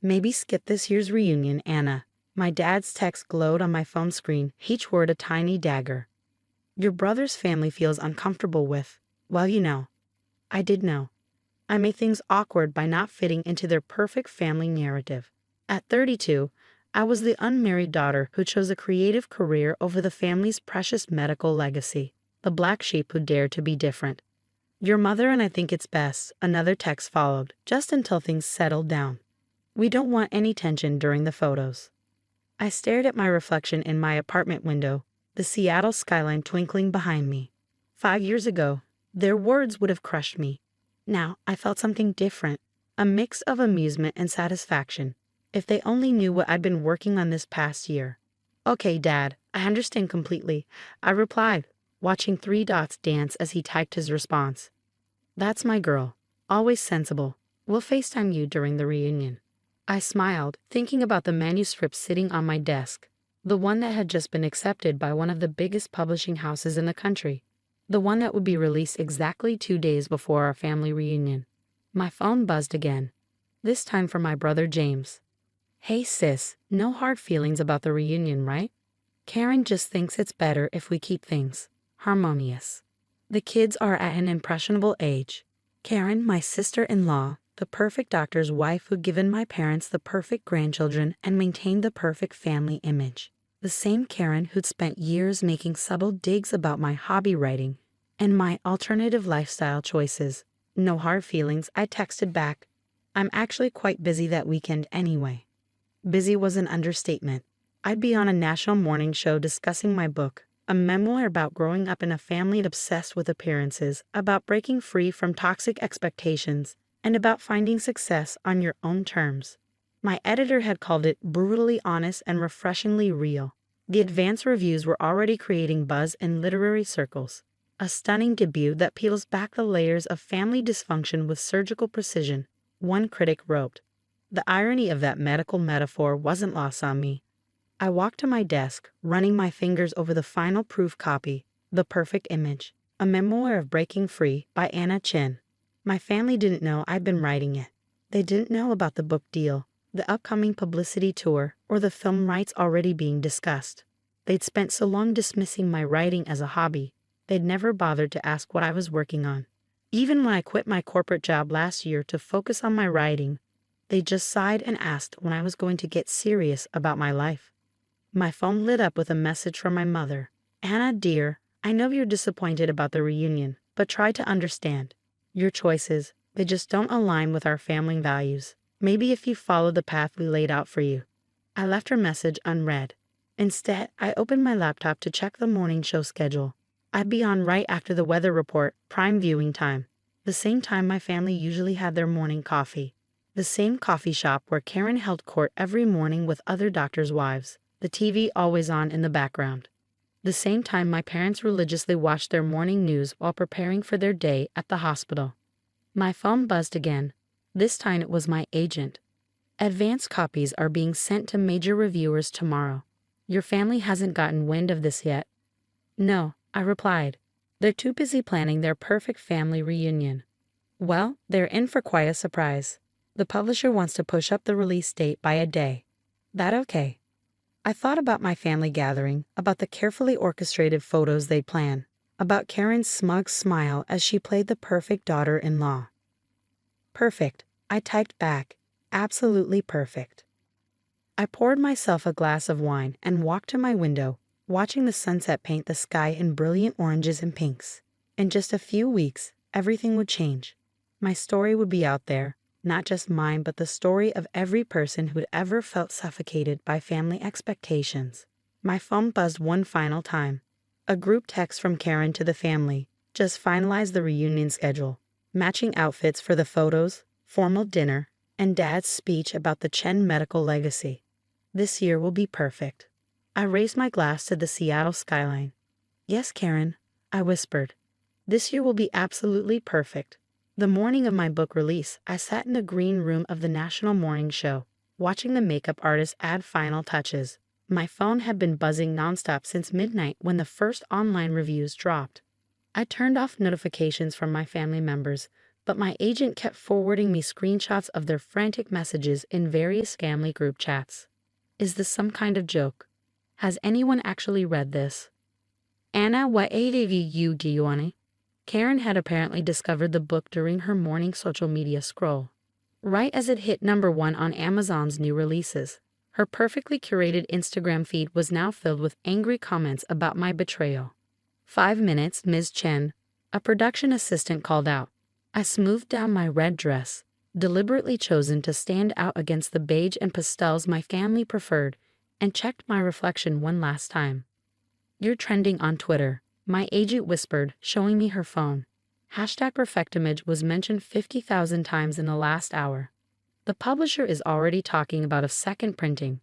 Maybe skip this year's reunion, Anna. My dad's text glowed on my phone screen, each word a tiny dagger. Your brother's family feels uncomfortable with, well, you know. I did know. I made things awkward by not fitting into their perfect family narrative. At 32, I was the unmarried daughter who chose a creative career over the family's precious medical legacy, the black sheep who dared to be different. Your mother and I think it's best, another text followed, just until things settled down. We don't want any tension during the photos. I stared at my reflection in my apartment window, the Seattle skyline twinkling behind me. 5 years ago, their words would have crushed me. Now, I felt something different, a mix of amusement and satisfaction. If they only knew what I'd been working on this past year. Okay, Dad, I understand completely, I replied, watching 3 dots dance as he typed his response. That's my girl, always sensible. We'll FaceTime you during the reunion. I smiled, thinking about the manuscript sitting on my desk, the one that had just been accepted by one of the biggest publishing houses in the country, the one that would be released exactly 2 days before our family reunion. My phone buzzed again, this time from my brother James. Hey sis, no hard feelings about the reunion, right? Karen just thinks it's better if we keep things harmonious. The kids are at an impressionable age. Karen, my sister-in-law, the perfect doctor's wife who'd given my parents the perfect grandchildren and maintained the perfect family image. The same Karen who'd spent years making subtle digs about my hobby writing and my alternative lifestyle choices. No hard feelings, I texted back. I'm actually quite busy that weekend anyway. Busy was an understatement. I'd be on a national morning show discussing my book, a memoir about growing up in a family obsessed with appearances, about breaking free from toxic expectations, and about finding success on your own terms. My editor had called it brutally honest and refreshingly real. The advance reviews were already creating buzz in literary circles. A stunning debut that peels back the layers of family dysfunction with surgical precision, one critic wrote. The irony of that medical metaphor wasn't lost on me. I walked to my desk, running my fingers over the final proof copy, The Perfect Image, a memoir of breaking free by Anna Chin. My family didn't know I'd been writing it. They didn't know about the book deal, the upcoming publicity tour, or the film rights already being discussed. They'd spent so long dismissing my writing as a hobby, they'd never bothered to ask what I was working on. Even when I quit my corporate job last year to focus on my writing, they just sighed and asked when I was going to get serious about my life. My phone lit up with a message from my mother. Anna, dear, I know you're disappointed about the reunion, but try to understand. Your choices, they just don't align with our family values. Maybe if you follow the path we laid out for you. I left her message unread. Instead, I opened my laptop to check the morning show schedule. I'd be on right after the weather report, prime viewing time. The same time my family usually had their morning coffee. The same coffee shop where Karen held court every morning with other doctors' wives, the TV always on in the background. The same time my parents religiously watched their morning news while preparing for their day at the hospital. My phone buzzed again. This time it was my agent. Advance copies are being sent to major reviewers tomorrow. Your family hasn't gotten wind of this yet. No, I replied. They're too busy planning their perfect family reunion. Well, they're in for quite a surprise. The publisher wants to push up the release date by a day. That okay? I thought about my family gathering, about the carefully orchestrated photos they'd plan, about Karen's smug smile as she played the perfect daughter-in-law. Perfect, I typed back. Absolutely perfect. I poured myself a glass of wine and walked to my window, watching the sunset paint the sky in brilliant oranges and pinks. In just a few weeks, everything would change. My story would be out there, not just mine but the story of every person who'd ever felt suffocated by family expectations. My phone buzzed one final time. A group text from Karen to the family, just finalized the reunion schedule, matching outfits for the photos, formal dinner, and Dad's speech about the Chen medical legacy. This year will be perfect. I raised my glass to the Seattle skyline. Yes, Karen, I whispered. This year will be absolutely perfect. The morning of my book release, I sat in the green room of the National Morning Show, watching the makeup artist add final touches. My phone had been buzzing nonstop since midnight when the first online reviews dropped. I turned off notifications from my family members, But my agent kept forwarding me screenshots of their frantic messages in various family group chats. Is this some kind of joke? Has anyone actually read this? Anna, what AITA do you want? Karen had apparently discovered the book during her morning social media scroll. Right as it hit #1 on Amazon's new releases, her perfectly curated Instagram feed was now filled with angry comments about my betrayal. 5 minutes, Ms. Chen, a production assistant called out. I smoothed down my red dress, deliberately chosen to stand out against the beige and pastels my family preferred, and checked my reflection one last time. You're trending on Twitter, my agent whispered, showing me her phone. #perfectimage was mentioned 50,000 times in the last hour. The publisher is already talking about a second printing.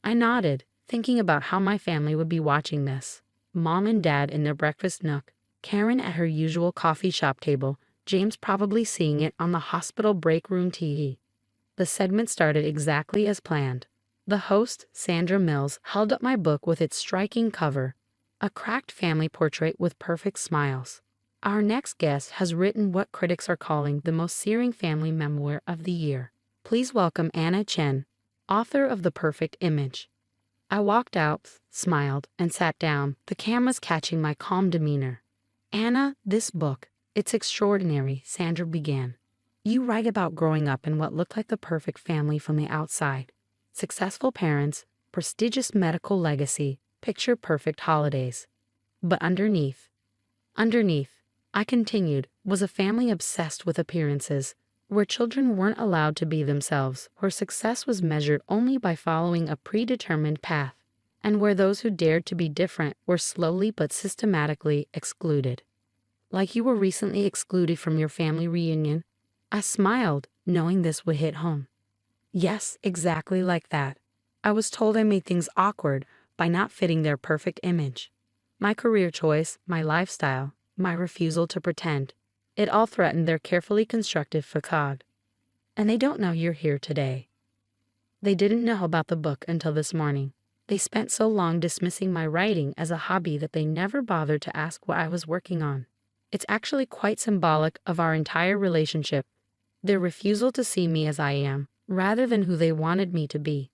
I nodded, thinking about how my family would be watching this. Mom and Dad in their breakfast nook, Karen at her usual coffee shop table, James probably seeing it on the hospital break room TV. The segment started exactly as planned. The host, Sandra Mills, held up my book with its striking cover, a cracked family portrait with perfect smiles. Our next guest has written what critics are calling the most searing family memoir of the year. Please welcome Anna Chen, author of The Perfect Image. I walked out, smiled, and sat down, the cameras catching my calm demeanor. Anna, this book, it's extraordinary, Sandra began. You write about growing up in what looked like the perfect family from the outside. Successful parents, prestigious medical legacy, picture-perfect holidays. But underneath, I continued, was a family obsessed with appearances, where children weren't allowed to be themselves, where success was measured only by following a predetermined path, and where those who dared to be different were slowly but systematically excluded. Like you were recently excluded from your family reunion? I smiled, knowing this would hit home. Yes, exactly like that. I was told I made things awkward by not fitting their perfect image. My career choice, my lifestyle, my refusal to pretend. It all threatened their carefully constructed facade. And they don't know you're here today. They didn't know about the book until this morning. They spent so long dismissing my writing as a hobby that they never bothered to ask what I was working on. It's actually quite symbolic of our entire relationship. Their refusal to see me as I am, rather than who they wanted me to be.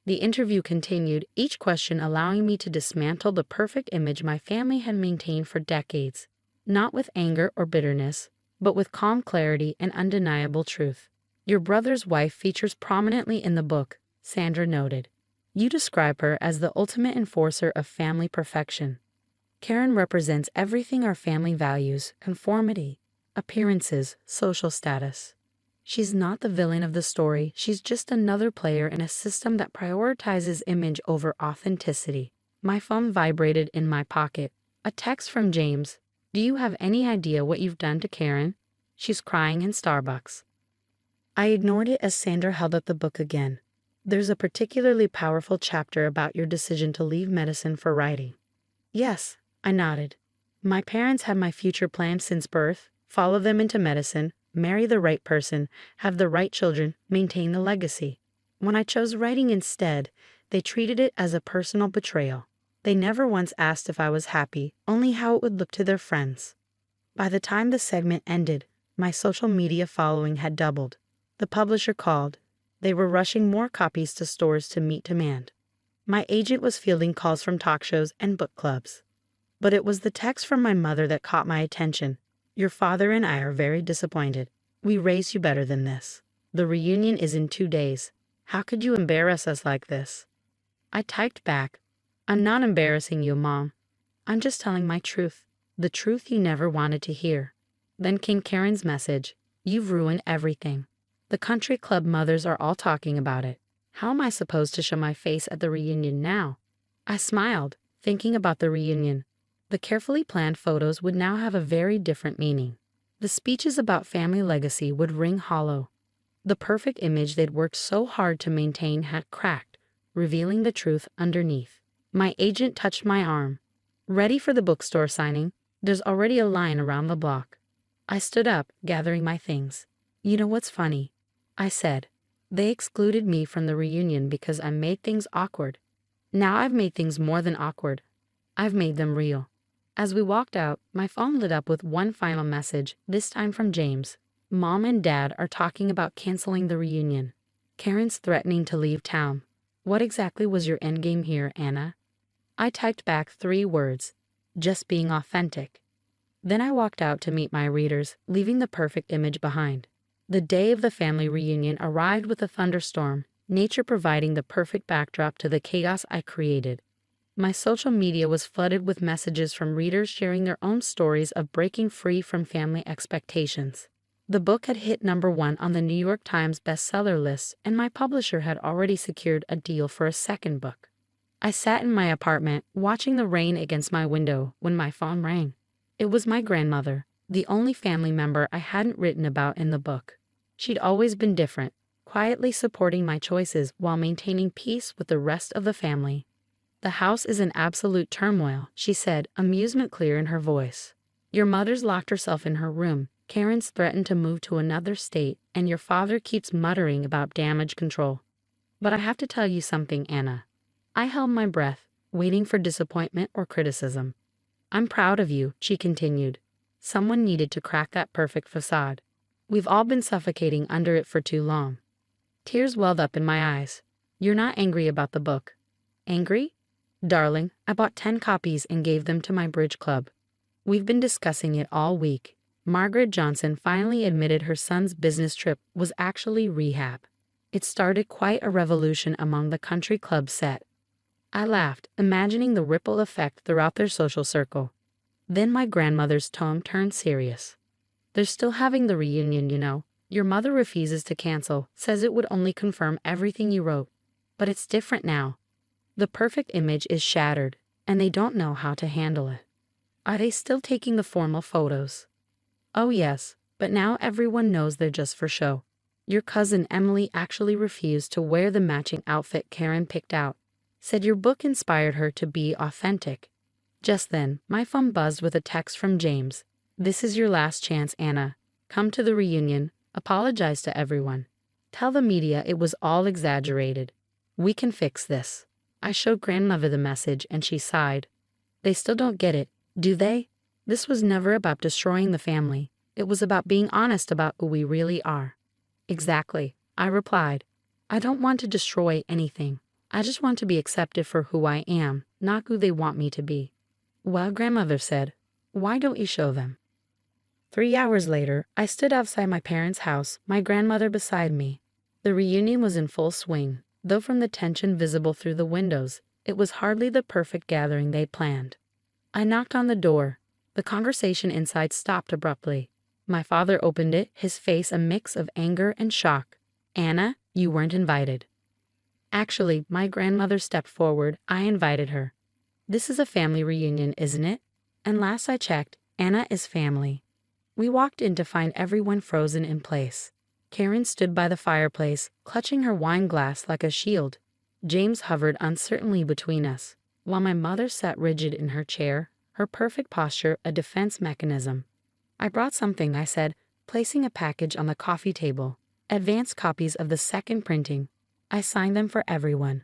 The interview continued, each question allowing me to dismantle the perfect image my family had maintained for decades, not with anger or bitterness, but with calm clarity and undeniable truth. Your brother's wife features prominently in the book, Sandra noted. You describe her as the ultimate enforcer of family perfection. Karen represents everything our family values: conformity, appearances, social status. She's not the villain of the story, she's just another player in a system that prioritizes image over authenticity. My phone vibrated in my pocket. A text from James. Do you have any idea what you've done to Karen? She's crying in Starbucks. I ignored it as Sandra held up the book again. There's a particularly powerful chapter about your decision to leave medicine for writing. Yes, I nodded. My parents had my future planned since birth: follow them into medicine, marry the right person, have the right children, maintain the legacy. When I chose writing instead, they treated it as a personal betrayal. They never once asked if I was happy, only how it would look to their friends. By the time the segment ended, my social media following had doubled. The publisher called. They were rushing more copies to stores to meet demand. My agent was fielding calls from talk shows and book clubs. But it was the text from my mother that caught my attention. Your father and I are very disappointed. We raised you better than this. The reunion is in 2 days. How could you embarrass us like this? I typed back, I'm not embarrassing you, Mom. I'm just telling my truth. The truth you never wanted to hear. Then came Karen's message. You've ruined everything. The country club mothers are all talking about it. How am I supposed to show my face at the reunion now? I smiled, thinking about the reunion. The carefully planned photos would now have a very different meaning. The speeches about family legacy would ring hollow. The perfect image they'd worked so hard to maintain had cracked, revealing the truth underneath. My agent touched my arm. Ready for the bookstore signing? There's already a line around the block. I stood up, gathering my things. You know what's funny? I said. They excluded me from the reunion because I made things awkward. Now I've made things more than awkward. I've made them real. As we walked out, my phone lit up with one final message, this time from James. Mom and Dad are talking about canceling the reunion. Karen's threatening to leave town. What exactly was your endgame here, Anna? I typed back 3 words. Just being authentic. Then I walked out to meet my readers, leaving the perfect image behind. The day of the family reunion arrived with a thunderstorm, nature providing the perfect backdrop to the chaos I created. My social media was flooded with messages from readers sharing their own stories of breaking free from family expectations. The book had hit #1 on the New York Times bestseller list, and my publisher had already secured a deal for a second book. I sat in my apartment, watching the rain against my window, when my phone rang. It was my grandmother, the only family member I hadn't written about in the book. She'd always been different, quietly supporting my choices while maintaining peace with the rest of the family. The house is in absolute turmoil, she said, amusement clear in her voice. Your mother's locked herself in her room, Karen's threatened to move to another state, and your father keeps muttering about damage control. But I have to tell you something, Anna. I held my breath, waiting for disappointment or criticism. I'm proud of you, she continued. Someone needed to crack that perfect facade. We've all been suffocating under it for too long. Tears welled up in my eyes. You're not angry about the book. Angry? Darling, I bought 10 copies and gave them to my bridge club. We've been discussing it all week. Margaret Johnson finally admitted her son's business trip was actually rehab. It started quite a revolution among the country club set. I laughed, imagining the ripple effect throughout their social circle. Then my grandmother's tone turned serious. They're still having the reunion, you know. Your mother refuses to cancel, says it would only confirm everything you wrote. But it's different now. The perfect image is shattered, and they don't know how to handle it. Are they still taking the formal photos? Oh yes, but now everyone knows they're just for show. Your cousin Emily actually refused to wear the matching outfit Karen picked out. Said your book inspired her to be authentic. Just then, my phone buzzed with a text from James. This is your last chance, Anna. Come to the reunion, apologize to everyone. Tell the media it was all exaggerated. We can fix this. I showed grandmother the message and she sighed. They still don't get it, do they? This was never about destroying the family. It was about being honest about who we really are. Exactly, I replied. I don't want to destroy anything. I just want to be accepted for who I am, not who they want me to be. Well, grandmother said, why don't you show them? 3 hours later, I stood outside my parents' house, my grandmother beside me. The reunion was in full swing, though from the tension visible through the windows, it was hardly the perfect gathering they planned. I knocked on the door. The conversation inside stopped abruptly. My father opened it, his face a mix of anger and shock. Anna, you weren't invited. Actually, my grandmother stepped forward. I invited her. This is a family reunion, isn't it? And last I checked, Anna is family. We walked in to find everyone frozen in place. Karen stood by the fireplace, clutching her wine glass like a shield. James hovered uncertainly between us, while my mother sat rigid in her chair, her perfect posture a defense mechanism. I brought something, I said, placing a package on the coffee table. Advanced copies of the second printing. I signed them for everyone.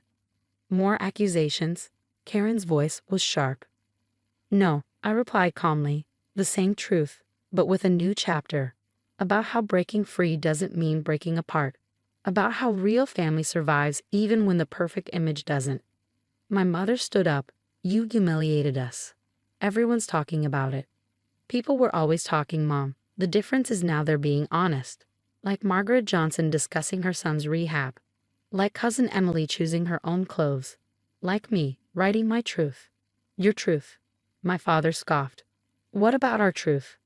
More accusations? Karen's voice was sharp. No, I replied calmly, the same truth, but with a new chapter. About how breaking free doesn't mean breaking apart. About how real family survives even when the perfect image doesn't. My mother stood up. You humiliated us. Everyone's talking about it. People were always talking, Mom. The difference is now they're being honest. Like Margaret Johnson discussing her son's rehab. Like cousin Emily choosing her own clothes. Like me, writing my truth. Your truth. My father scoffed. What about our truth?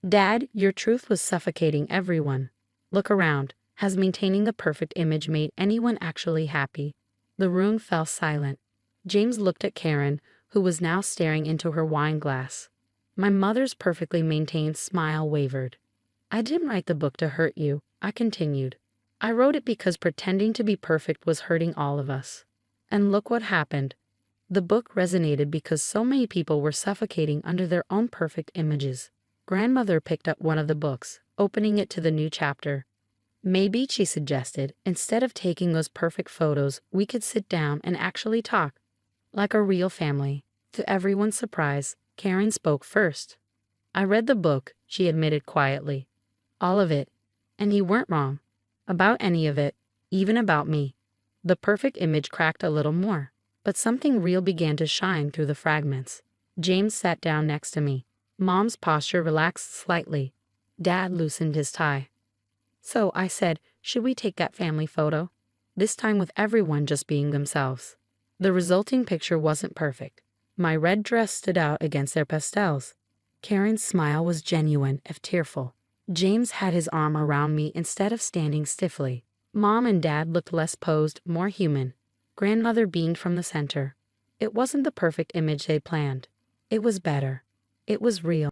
Dad, your truth was suffocating everyone. Look around. Has maintaining the perfect image made anyone actually happy? The room fell silent. James looked at Karen, who was now staring into her wine glass. My mother's perfectly maintained smile wavered. I didn't write the book to hurt you, I continued. I wrote it because pretending to be perfect was hurting all of us. And look what happened. The book resonated because so many people were suffocating under their own perfect images. Grandmother picked up one of the books, opening it to the new chapter. Maybe, she suggested, instead of taking those perfect photos, we could sit down and actually talk. Like a real family. To everyone's surprise, Karen spoke first. I read the book, she admitted quietly. All of it, And he weren't wrong about any of it, even about me. The perfect image cracked a little more, but something real began to shine through the fragments. James sat down next to me. Mom's posture relaxed slightly. Dad loosened his tie. So I said, should we take that family photo? This time with everyone just being themselves. The resulting picture wasn't perfect. My red dress stood out against their pastels. Karen's smile was genuine, if tearful. James had his arm around me instead of standing stiffly. Mom and Dad looked less posed, more human. Grandmother beamed from the center. It wasn't the perfect image they planned. It was better. It was real.